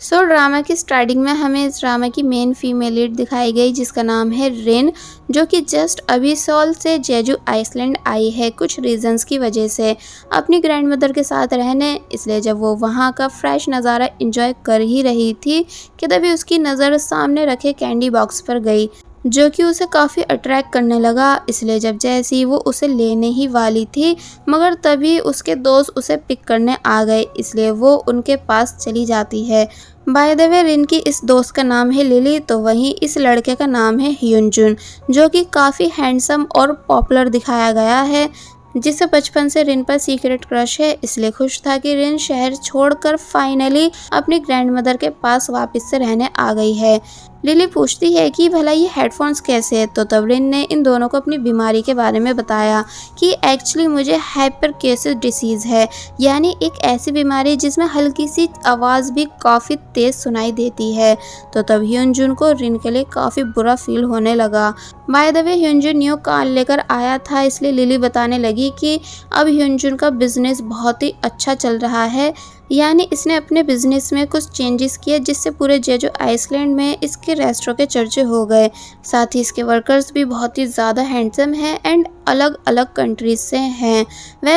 Drama की starting में हमें इस ड्रामा की मेन फीमेल लीड दिखाई गई जिसका नाम है रिन, जो कि जस्ट अभी सोल से जेजू आइसलैंड आई है कुछ रीजंस की वजह से अपनी ग्रैंड मदर के साथ रहने। इसलिए जब वो वहाँ का फ्रेश नज़ारा एंजॉय कर ही रही थी कि तभी उसकी नज़र सामने रखे कैंडी बॉक्स पर गई, जो कि उसे काफ़ी अट्रैक्ट करने लगा। इसलिए जब जैसी वो उसे लेने ही वाली थी मगर तभी उसके दोस्त उसे पिक करने आ गए, इसलिए वो उनके पास चली जाती है। बाय द वे रिन की इस दोस्त का नाम है लिली, तो वहीं इस लड़के का नाम है ह्यूनजुन, जो कि काफ़ी हैंडसम और पॉपुलर दिखाया गया है, जिसे बचपन से रिन पर सीक्रेट क्रश है। इसलिए खुश था कि रिन शहर छोड़कर फाइनली अपनी ग्रैंड मदर के पास वापस से रहने आ गई है। लिली पूछती है कि भला ये हेडफोन्स कैसे है, तो तब रिन ने इन दोनों को अपनी बीमारी के बारे में बताया कि एक्चुअली मुझे हाइपरकेसिस डिसीज़ है, यानी एक ऐसी बीमारी जिसमें हल्की सी आवाज़ भी काफ़ी तेज़ सुनाई देती है। तो तब ह्यूनजुन को रिन के लिए काफ़ी बुरा फील होने लगा। By the way Hyunjun new car लेकर आया था, इसलिए लिली बताने लगी कि अब ह्यूनजुन का बिजनेस बहुत ही अच्छा चल रहा है, यानी इसने अपने बिजनेस में कुछ चेंजेस किए जिससे पूरे जेजू आइसलैंड में इसके रेस्टोरेंट के चर्चे हो गए। साथ ही इसके वर्कर्स भी बहुत ही ज़्यादा हैंडसम हैं एंड अलग अलग कंट्रीज से हैं।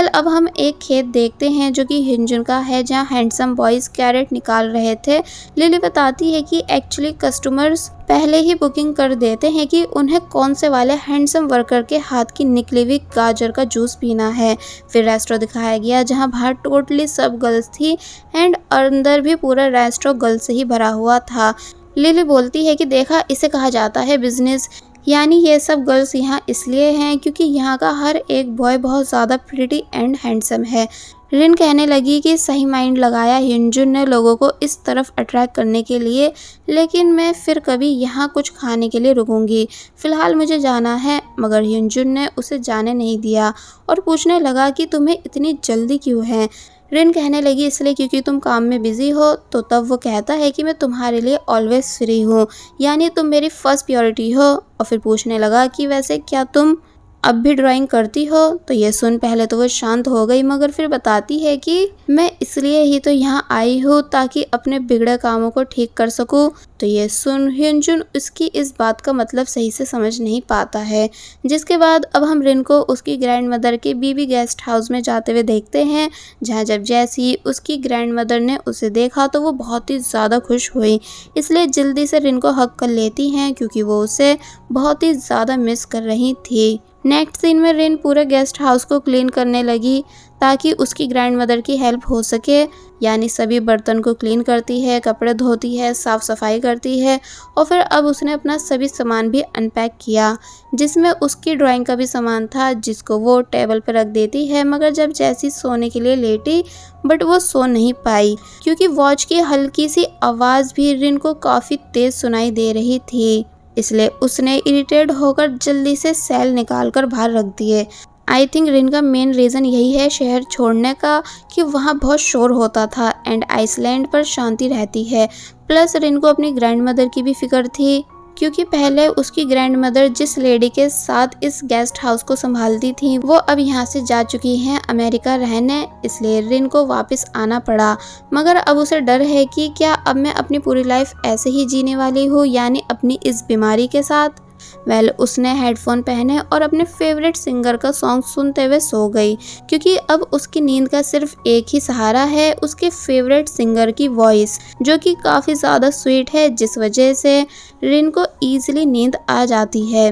अब हम एक खेत देखते हैं जो कि ह्यूनजुन का है, जहां हैंडसम बॉयज़ कैरेट निकाल रहे थे। लिली बताती है कि एक्चुअली कस्टमर्स पहले ही बुकिंग कर देते हैं कि उन्हें कौन से वाले हैंडसम वर्कर के हाथ की निकली हुई गाजर का जूस पीना है। फिर रेस्टोरेंट दिखाया गया जहां बाहर टोटली सब गर्ल्स थी एंड अंदर भी पूरा रेस्टोरेंट गर्ल्स से ही भरा हुआ था। लिली बोलती है कि देखा, इसे कहा जाता है बिजनेस, यानी ये सब गर्ल्स यहाँ इसलिए हैं क्योंकि यहाँ का हर एक बॉय बहुत ज़्यादा प्रिटी एंड हैंडसम है। रिन कहने लगी कि सही माइंड लगाया ह्यूनजुन ने लोगों को इस तरफ अट्रैक्ट करने के लिए, लेकिन मैं फिर कभी यहाँ कुछ खाने के लिए रुकूंगी, फ़िलहाल मुझे जाना है। मगर ह्यूनजुन ने उसे जाने नहीं दिया और पूछने लगा कि तुम्हें इतनी जल्दी क्यों है। रिन कहने लगी इसलिए क्योंकि तुम काम में बिजी हो। तो तब वो कहता है कि मैं तुम्हारे लिए ऑलवेज फ्री हूँ, यानी तुम मेरी फर्स्ट प्रायोरिटी हो। और फिर पूछने लगा कि वैसे क्या तुम अब भी ड्राइंग करती हो। तो ये सुन पहले तो वो शांत हो गई, मगर फिर बताती है कि मैं इसलिए ही तो यहाँ आई हूँ ताकि अपने बिगड़े कामों को ठीक कर सकूँ। तो ये सुन ह्यूनजुन उसकी इस बात का मतलब सही से समझ नहीं पाता है। जिसके बाद अब हम रिन को उसकी ग्रैंड मदर के बीबी गेस्ट हाउस में जाते हुए देखते हैं, जहाँ जब जैसी उसकी ग्रैंड मदर ने उसे देखा तो वो बहुत ही ज़्यादा खुश हुई, इसलिए जल्दी से रिन को हक कर लेती हैं क्योंकि वो उसे बहुत ही ज़्यादा मिस कर रही थी। नेक्स्ट सीन में रिन पूरे गेस्ट हाउस को क्लीन करने लगी ताकि उसकी ग्रैंड मदर की हेल्प हो सके, यानी सभी बर्तन को क्लीन करती है, कपड़े धोती है, साफ़ सफाई करती है। और फिर अब उसने अपना सभी सामान भी अनपैक किया, जिसमें उसकी ड्राइंग का भी सामान था, जिसको वो टेबल पर रख देती है। मगर जब जैसी सोने के लिए लेटी बट वो सो नहीं पाई क्योंकि वॉच की हल्की सी आवाज़ भी रिन को काफ़ी तेज़ सुनाई दे रही थी, इसलिए उसने इरिटेट होकर जल्दी से सेल निकाल कर बाहर रख दिए। आई थिंक रिन का मेन रीज़न यही है शहर छोड़ने का कि वहाँ बहुत शोर होता था एंड आइसलैंड पर शांति रहती है। प्लस रिन को अपनी ग्रैंड मदर की भी फिक्र थी क्योंकि पहले उसकी ग्रैंड मदर जिस लेडी के साथ इस गेस्ट हाउस को संभालती थी वो अब यहाँ से जा चुकी हैं अमेरिका रहने, इसलिए रिन को वापस आना पड़ा। मगर अब उसे डर है कि क्या अब मैं अपनी पूरी लाइफ ऐसे ही जीने वाली हूँ, यानी अपनी इस बीमारी के साथ। उसने हेडफोन पहने और अपने फेवरेट सिंगर का सॉन्ग सुनते हुए सो गई क्योंकि अब उसकी नींद का सिर्फ एक ही सहारा है, उसके फेवरेट सिंगर की वॉइस, जो कि काफ़ी ज़्यादा स्वीट है, जिस वजह से रिन को ईजिली नींद आ जाती है।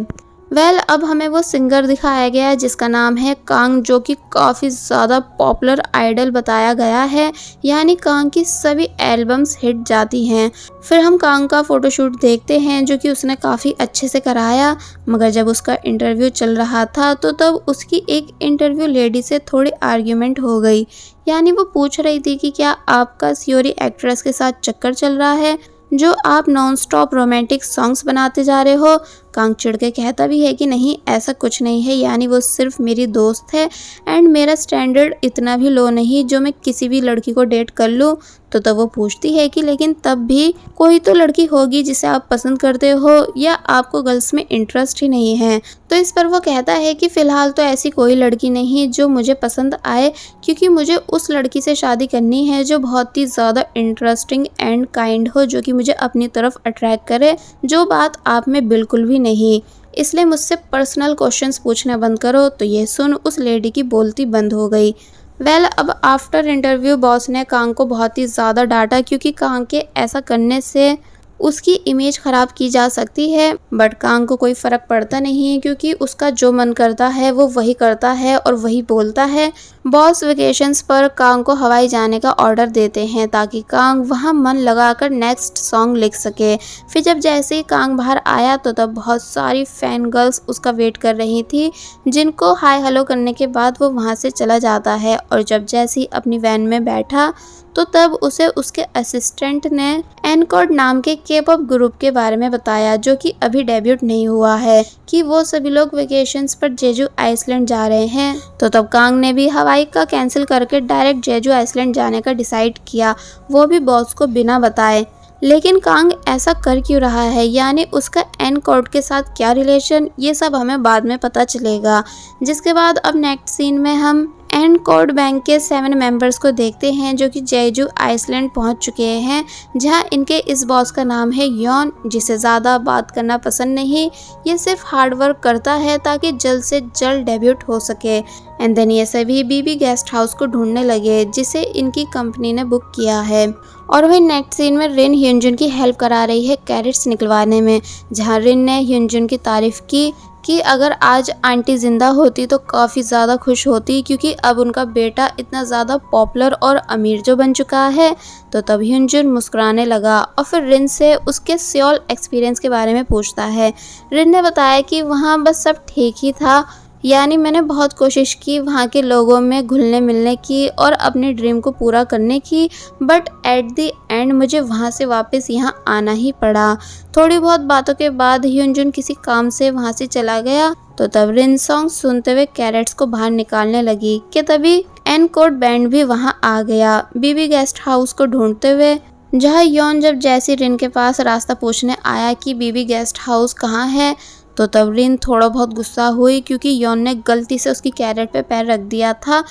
अब हमें वो सिंगर दिखाया गया है जिसका नाम है कांग, जो कि काफ़ी ज़्यादा पॉपुलर आइडल बताया गया है, यानी कांग की सभी एल्बम्स हिट जाती हैं। फिर हम कांग का फ़ोटोशूट देखते हैं जो कि उसने काफ़ी अच्छे से कराया। मगर जब उसका इंटरव्यू चल रहा था तो तब उसकी एक इंटरव्यू लेडी से थोड़ी आर्ग्यूमेंट हो गई, यानी वो पूछ रही थी कि क्या आपका सियोरी एक्ट्रेस के साथ चक्कर चल रहा है जो आप नॉन स्टॉप रोमांटिक सॉन्ग्स बनाते जा रहे हो। कांग चिढ़ के कहता भी है कि नहीं ऐसा कुछ नहीं है, यानी वो सिर्फ मेरी दोस्त है एंड मेरा स्टैंडर्ड इतना भी लो नहीं जो मैं किसी भी लड़की को डेट कर लूँ। तो तब वो पूछती है कि लेकिन तब भी कोई तो लड़की होगी जिसे आप पसंद करते हो या आपको गर्ल्स में इंटरेस्ट ही नहीं है। तो इस पर वो कहता है कि फ़िलहाल तो ऐसी कोई लड़की नहीं जो मुझे पसंद आए, क्योंकि मुझे उस लड़की से शादी करनी है जो बहुत ही ज़्यादा इंटरेस्टिंग एंड काइंड हो, जो कि मुझे अपनी तरफ अट्रैक्ट करे, जो बात आप में बिल्कुल भी नहीं। इसलिए मुझसे पर्सनल क्वेश्चंस पूछना बंद करो। तो ये सुन उस लेडी की बोलती बंद हो गई। अब आफ्टर इंटरव्यू बॉस ने कांग को बहुत ही ज़्यादा डांटा, क्योंकि कांग के ऐसा करने से उसकी इमेज ख़राब की जा सकती है। बट कांग को कोई फ़र्क पड़ता नहीं है, क्योंकि उसका जो मन करता है वो वही करता है और वही बोलता है। बॉस वेकेशंस पर कांग को हवाई जाने का ऑर्डर देते हैं ताकि कांग वहां मन लगाकर नेक्स्ट सॉन्ग लिख सके। फिर जब जैसे ही कांग बाहर आया तो तब बहुत सारी फैन गर्ल्स उसका वेट कर रही थी, जिनको हाय हेलो करने के बाद वो वहां से चला जाता है। और जब जैसे ही अपनी वैन में बैठा तो तब उसे उसके असिस्टेंट ने एनकॉर्ड नाम के के-पॉप ग्रुप के बारे में बताया, जो कि अभी डेब्यूट नहीं हुआ है, कि वो सभी लोग वेकेशंस पर जेजू आइसलैंड जा रहे हैं। तो तब कांग ने भी हवाई का कैंसिल करके डायरेक्ट जेजू आइसलैंड जाने का डिसाइड किया, वो भी बॉस को बिना बताए। लेकिन कांग ऐसा कर क्यों रहा है, यानी उसका एनकॉर्ड के साथ क्या रिलेशन, ये सब हमें बाद में पता चलेगा। जिसके बाद अब नेक्स्ट सीन में हम एनकॉर्ड बैंक के 7 मेंबर्स को देखते हैं, जो कि जेजू आइसलैंड पहुंच चुके हैं, जहां इनके इस बॉस का नाम है यॉन, जिसे ज़्यादा बात करना पसंद नहीं। ये सिर्फ हार्ड वर्क करता है ताकि जल्द से जल्द डेब्यूट हो सके। एंड देन ये सभी बीबी गेस्ट हाउस को ढूंढने लगे, जिसे इनकी कंपनी ने बुक किया है। और वही नेक्स्ट सीन में रिन ह्यूनजुन की हेल्प करा रही है कैरेट्स निकलवाने में, जहां रिन ने ह्यूनजुन की तारीफ की कि अगर आज आंटी ज़िंदा होती तो काफ़ी ज़्यादा खुश होती, क्योंकि अब उनका बेटा इतना ज़्यादा पॉपुलर और अमीर जो बन चुका है। तो तब ह्यूनजुन मुस्कुराने लगा और फिर रिन से उसके सियोल एक्सपीरियंस के बारे में पूछता है। रिन ने बताया कि वहाँ बस सब ठीक ही था, यानी मैंने बहुत कोशिश की वहाँ के लोगों में घुलने मिलने की और अपने ड्रीम को पूरा करने की, बट एट द एंड मुझे वहाँ से वापस यहाँ आना ही पड़ा। थोड़ी बहुत बातों के बाद ह्यूनजुन किसी काम से वहाँ से चला गया। तो तब रिन सॉन्ग सुनते हुए कैरेट्स को बाहर निकालने लगी कि तभी एनकॉर्ड बैंड भी वहाँ आ गया, बीबी गेस्ट हाउस को ढूंढते हुए। जहाँ यॉन जब जैसी रिन के पास रास्ता पूछने आया कि बीबी गेस्ट हाउस कहाँ है, तो तब रिन थोड़ा बहुत गुस्सा हुई, क्योंकि यॉन ने गलती से उसकी कैरेट पे पैर रख दिया था।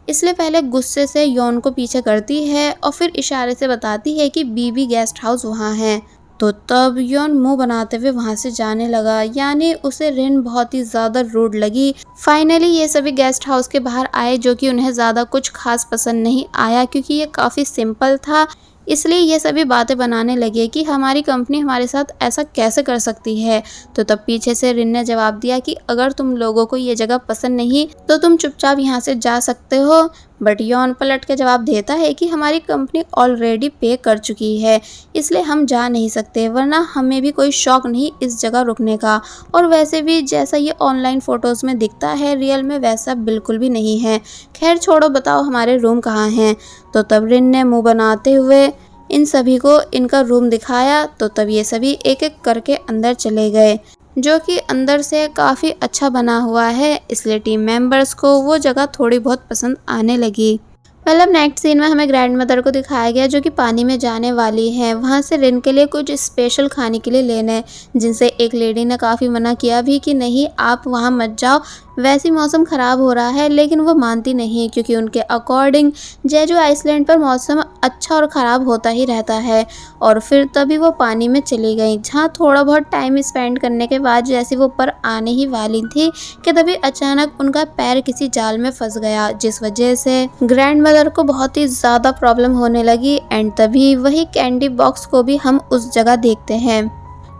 इसलिए पहले गुस्से से यॉन को पीछे करती है और फिर इशारे से बताती है कि बीबी गेस्ट हाउस वहाँ है। तो तब यॉन मुंह बनाते हुए वहाँ से जाने लगा, यानी उसे रिन बहुत ही ज़्यादा रूड लगी। फाइनली ये सभी गेस्ट हाउस के बाहर आए, जो कि उन्हें ज़्यादा कुछ खास पसंद नहीं आया, क्योंकि ये काफ़ी सिंपल था। इसलिए ये सभी बातें बनाने लगे कि हमारी कंपनी हमारे साथ ऐसा कैसे कर सकती है। तो तब पीछे से रिन ने जवाब दिया कि अगर तुम लोगों को ये जगह पसंद नहीं तो तुम चुपचाप यहाँ से जा सकते हो। बट यॉन पलट के जवाब देता है कि हमारी कंपनी ऑलरेडी पे कर चुकी है, इसलिए हम जा नहीं सकते, वरना हमें भी कोई शौक नहीं इस जगह रुकने का। और वैसे भी जैसा ये ऑनलाइन फ़ोटोज़ में दिखता है, रियल में वैसा बिल्कुल भी नहीं है। खैर छोड़ो, बताओ हमारे रूम कहाँ हैं। तो तब रिन ने मुँह बनाते हुए इन सभी को इनका रूम दिखाया। तो तब ये सभी एक एक करके अंदर चले गए, जो कि अंदर से काफ़ी अच्छा बना हुआ है, इसलिए टीम मेंबर्स को वो जगह थोड़ी बहुत पसंद आने लगी। मतलब नेक्स्ट सीन में हमें ग्रैंड मदर को दिखाया गया, जो कि पानी में जाने वाली है, वहाँ से रिन के लिए कुछ स्पेशल खाने के लिए लेने, जिनसे एक लेडी ने काफ़ी मना किया भी कि नहीं आप वहाँ मत जाओ, वैसे मौसम ख़राब हो रहा है। लेकिन वो मानती नहीं, क्योंकि उनके अकॉर्डिंग जेजू आइसलैंड पर मौसम अच्छा और ख़राब होता ही रहता है। और फिर तभी वो पानी में चली गई, जहाँ थोड़ा बहुत टाइम स्पेंड करने के बाद जैसे वो ऊपर आने ही वाली थी कि तभी अचानक उनका पैर किसी जाल में फंस गया, जिस वजह से ग्रैंड मदर को बहुत ही ज़्यादा प्रॉब्लम होने लगी। एंड तभी वही कैंडी बॉक्स को भी हम उस जगह देखते हैं।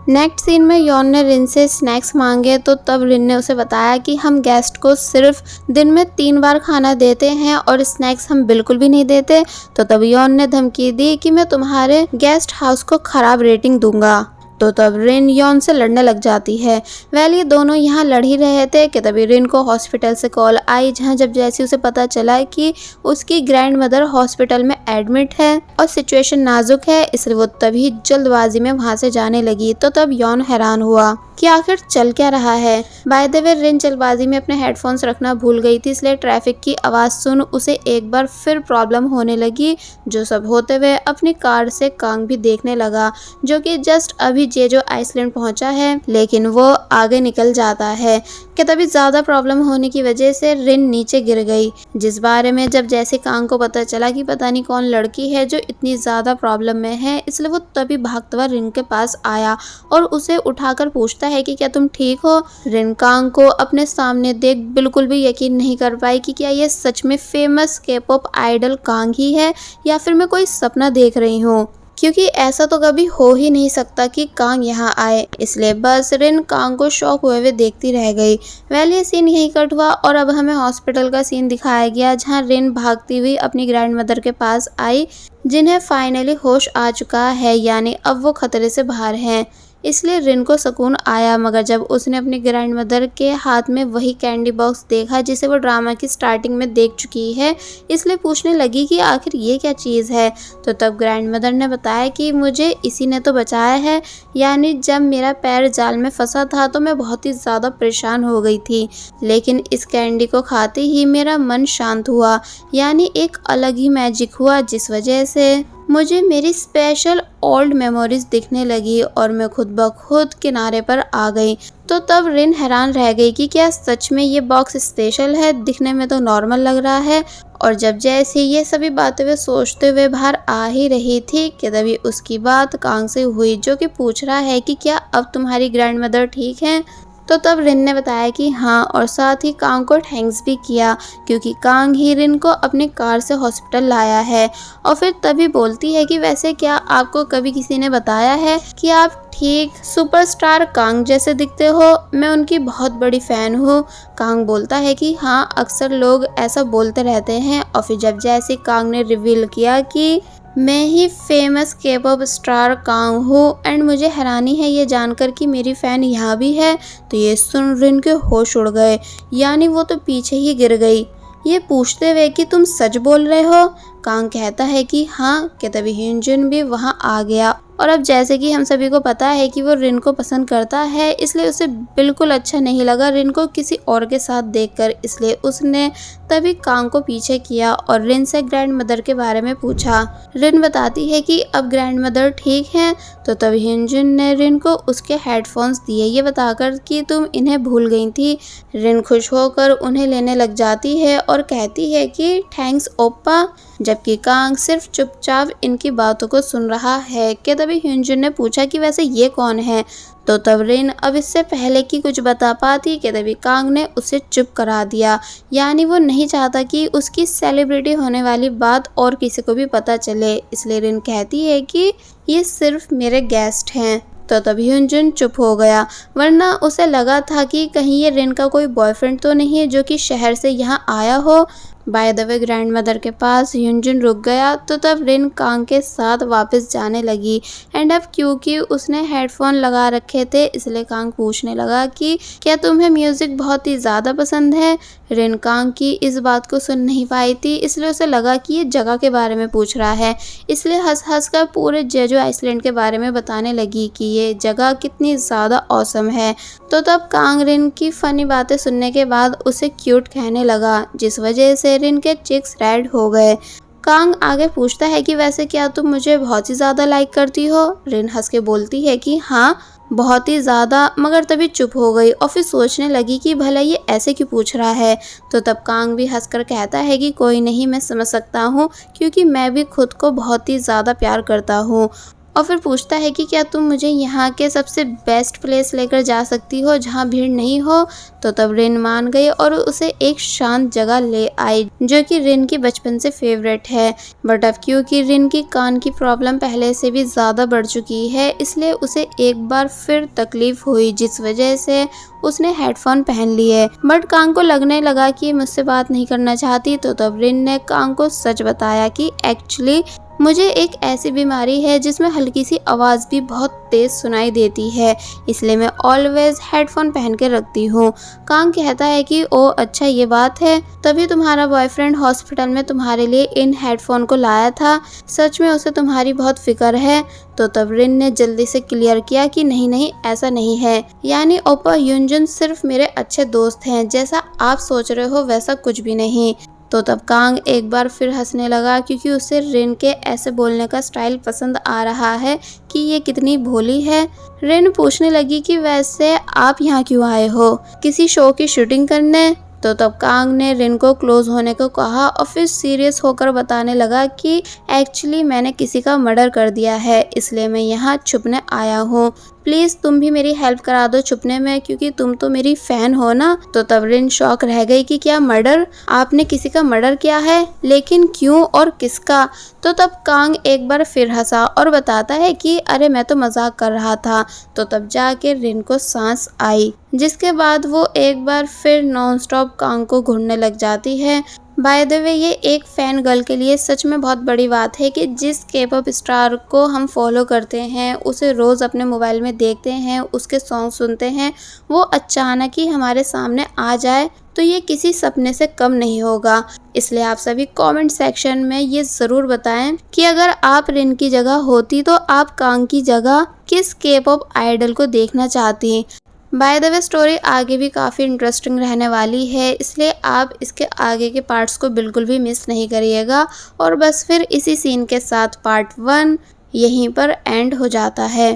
नेक्स्ट सीन में यॉन ने रिन से स्नैक्स मांगे, तो तब रिन ने उसे बताया कि हम गेस्ट को सिर्फ दिन में 3 बार खाना देते हैं और स्नैक्स हम बिल्कुल भी नहीं देते। तो तब यॉन ने धमकी दी कि मैं तुम्हारे गेस्ट हाउस को ख़राब रेटिंग दूंगा। तो तब रिन यॉन से लड़ने लग जाती है। वेल ये दोनों यहाँ लड़ ही रहे थे कि तभी रिन को हॉस्पिटल से कॉल आई, जहाँ जब जैसे उसे पता चला कि उसकी ग्रैंड मदर हॉस्पिटल में एडमिट है और सिचुएशन नाजुक है, इसलिए वो तभी जल्दबाजी में वहाँ से जाने लगी। तो तब यॉन हैरान हुआ कि आखिर चल क्या रहा है। बाय द वे रिन जल्दबाजी में अपने हेडफोन्स रखना भूल गई थी, इसलिए ट्रैफिक की आवाज़ सुन उसे एक बार फिर प्रॉब्लम होने लगी। जो सब होते हुए अपनी कार से कांग भी देखने लगा, जो कि जस्ट अभी जेजो आइसलैंड पहुंचा है, लेकिन वो आगे निकल जाता है कि तभी ज़्यादा प्रॉब्लम होने की वजह से रिन नीचे गिर गई, जिस बारे में जब जैसे कांग को पता चला कि पता नहीं कौन लड़की है जो इतनी ज़्यादा प्रॉब्लम में है, इसलिए वो तभी भागता हुआ रिन के पास आया और उसे उठाकर पूछता है कि क्या तुम ठीक हो। रिन कांग को अपने सामने देख बिल्कुल भी यकीन नहीं कर पाई कि क्या ये सच में फेमस के-पॉप आइडल कांग ही है या फिर मैं कोई सपना देख रही हूँ, क्योंकि ऐसा तो कभी हो ही नहीं सकता कि कांग यहाँ आए। इसलिए बस रिन कांग को शॉक हुए हुए देखती रह गई। वेल ये सीन यहीं कट हुआ और अब हमें हॉस्पिटल का सीन दिखाया गया, जहाँ रिन भागती हुई अपनी ग्रैंड मदर के पास आई, जिन्हें फाइनली होश आ चुका है, यानी अब वो खतरे से बाहर हैं। इसलिए रिन को सुकून आया, मगर जब उसने अपनी ग्रैंड मदर के हाथ में वही कैंडी बॉक्स देखा जिसे वो ड्रामा की स्टार्टिंग में देख चुकी है, इसलिए पूछने लगी कि आखिर ये क्या चीज़ है। तो तब ग्रैंड मदर ने बताया कि मुझे इसी ने तो बचाया है, यानी जब मेरा पैर जाल में फंसा था तो मैं बहुत ही ज़्यादा परेशान हो गई थी, लेकिन इस कैंडी को खाते ही मेरा मन शांत हुआ, यानी एक अलग ही मैजिक हुआ, जिस वजह से मुझे मेरी स्पेशल ओल्ड मेमोरीज दिखने लगी और मैं खुद ब खुद किनारे पर आ गई। तो तब रिन हैरान रह गई कि क्या सच में ये बॉक्स स्पेशल है, दिखने में तो नॉर्मल लग रहा है। और जब जैसे ये सभी बातें वे सोचते हुए बाहर आ ही रही थी कि तभी उसकी बात कांग से हुई, जो कि पूछ रहा है कि क्या अब तुम्हारी ग्रैंड मदर ठीक है। तो तब रिन ने बताया कि हाँ, और साथ ही कांग को थैंक्स भी किया, क्योंकि कांग ही रिन को अपनी कार से हॉस्पिटल लाया है। और फिर तभी बोलती है कि वैसे क्या आपको कभी किसी ने बताया है कि आप ठीक सुपरस्टार कांग जैसे दिखते हो, मैं उनकी बहुत बड़ी फ़ैन हूँ। कांग बोलता है कि हाँ, अक्सर लोग ऐसा बोलते रहते हैं। और फिर जब जैसे कांग ने रिवील किया कि मैं ही फेमस के-पॉप स्टार कांग हूँ एंड मुझे हैरानी है ये जानकर कि मेरी फ़ैन यहाँ भी है, तो ये सुन रिन के होश उड़ गए, यानी वो तो पीछे ही गिर गई, ये पूछते हुए कि तुम सच बोल रहे हो। कांग कहता है कि हाँ, कि तभी ह्यूनजुन भी वहाँ आ गया। और अब जैसे कि हम सभी को पता है कि वो रिन को पसंद करता है, इसलिए उसे बिल्कुल अच्छा नहीं लगा रिन को किसी और के साथ देखकर, इसलिए उसने तभी कांग को पीछे किया और रिन से ग्रैंड मदर के बारे में पूछा। रिन बताती है कि अब ग्रैंड मदर ठीक हैं। तो तब ह्यूनजुन ने रिन को उसके हेडफोन्स दिए, ये बताकर कि तुम इन्हें भूल गई थी। रिन खुश होकर उन्हें लेने लग जाती है और कहती है कि थैंक्स ओप्पा, जबकि कांग सिर्फ चुपचाप इनकी बातों को सुन रहा है। कि तभी ह्यूनजुन ने पूछा कि वैसे ये कौन है। तो तब रिन अब इससे पहले कि कुछ बता पाती कि तभी कांग ने उसे चुप करा दिया, यानी वो नहीं चाहता कि उसकी सेलिब्रिटी होने वाली बात और किसी को भी पता चले, इसलिए रिन कहती है कि ये सिर्फ मेरे गेस्ट हैं। तो तब ह्यूनजुन चुप हो गया, वरना उसे लगा था कि कहीं ये रिन का कोई बॉयफ्रेंड तो नहीं है जो कि शहर से यहाँ आया हो। Bye the way grand mother के पास ह्यूनजुन रुक गया, तो तब रिन कांग के साथ वापस जाने लगी। एंड अब क्योंकि उसने हेडफोन लगा रखे थे, इसलिए कांग पूछने लगा कि क्या तुम्हें म्यूज़िक बहुत ही ज़्यादा पसंद है। रिन कांग की इस बात को सुन नहीं पाई थी, इसलिए उसे लगा कि ये जगह के बारे में पूछ रहा है, इसलिए हंस हंस कर पूरे जेजो आइसलैंड के बारे में बताने लगी कि ये जगह कितनी ज़्यादा ऑसम है। तो तब कांग रिन की फ़नी बातें सुनने के बाद उसे क्यूट कहने लगा, जिस वजह से रिन के चिक्स रेड हो गए। कांग आगे पूछता है कि वैसे क्या तुम मुझे बहुत ही ज़्यादा लाइक करती हो। रिन हंस के बोलती है कि हाँ, बहुत ही ज़्यादा, मगर तभी चुप हो गई और फिर सोचने लगी कि भला ये ऐसे क्यों पूछ रहा है। तो तब कांग भी हंसकर कहता है कि कोई नहीं, मैं समझ सकता हूँ, क्योंकि मैं भी खुद को बहुत ही ज़्यादा प्यार करता हूँ। और फिर पूछता है कि क्या तुम मुझे यहाँ के सबसे बेस्ट प्लेस लेकर जा सकती हो जहाँ भीड़ नहीं हो। तो तब रिन मान गई और उसे एक शांत जगह ले आई, जो कि रिन की बचपन से फेवरेट है। बट अब क्योंकि रिन की कान की प्रॉब्लम पहले से भी ज़्यादा बढ़ चुकी है, इसलिए उसे एक बार फिर तकलीफ हुई, जिस वजह से उसने हेडफोन पहन लिए। बट कांग को लगने लगा कि मुझसे बात नहीं करना चाहती। तो तब रिन ने कांग को सच बताया कि एक्चुअली मुझे एक ऐसी बीमारी है जिसमें हल्की सी आवाज़ भी बहुत तेज़ सुनाई देती है, इसलिए मैं ऑलवेज हेडफोन पहन के रखती हूँ। कांग कहता है कि ओ अच्छा ये बात है, तभी तुम्हारा बॉयफ्रेंड हॉस्पिटल में तुम्हारे लिए इन हेडफोन को लाया था, सच में उसे तुम्हारी बहुत फिक्र है। तो तब रिन ने जल्दी से क्लियर किया कि नहीं नहीं ऐसा नहीं है, यानी ओपा युनजुन सिर्फ मेरे अच्छे दोस्त हैं, जैसा आप सोच रहे हो वैसा कुछ भी नहीं। तो तब कांग एक बार फिर हंसने लगा क्योंकि उसे रिन के ऐसे बोलने का स्टाइल पसंद आ रहा है कि ये कितनी भोली है। रिन पूछने लगी कि वैसे आप यहाँ क्यों आए हो, किसी शो की शूटिंग करने? तो तब कांग ने रिन को क्लोज होने को कहा और फिर सीरियस होकर बताने लगा कि एक्चुअली मैंने किसी का मर्डर कर दिया है, इसलिए मैं यहाँ छुपने आया हूँ। प्लीज़ तुम भी मेरी हेल्प करा दो छुपने में, क्योंकि तुम तो मेरी फ़ैन हो ना। तो तब रिन शॉक रह गई कि क्या मर्डर? आपने किसी का मर्डर किया है? लेकिन क्यों और किसका? तो तब कांग एक बार फिर हंसा और बताता है कि अरे मैं तो मजाक कर रहा था। तो तब जाके रिन को सांस आई, जिसके बाद वो एक बार फिर नॉनस्टॉप कांग को घूरने लग जाती है। बाय द वे ये एक फ़ैन गर्ल के लिए सच में बहुत बड़ी बात है कि जिस के-पॉप स्टार को हम फॉलो करते हैं, उसे रोज़ अपने मोबाइल में देखते हैं, उसके सॉन्ग सुनते हैं, वो अचानक ही हमारे सामने आ जाए तो ये किसी सपने से कम नहीं होगा। इसलिए आप सभी कमेंट सेक्शन में ये ज़रूर बताएं कि अगर आप रिन की जगह होती तो आप कांग की जगह किस के-पॉप आइडल को देखना चाहती। बाय द वे स्टोरी आगे भी काफ़ी इंटरेस्टिंग रहने वाली है, इसलिए आप इसके आगे के पार्ट्स को बिल्कुल भी मिस नहीं करिएगा। और बस फिर इसी सीन के साथ पार्ट 1 यहीं पर एंड हो जाता है।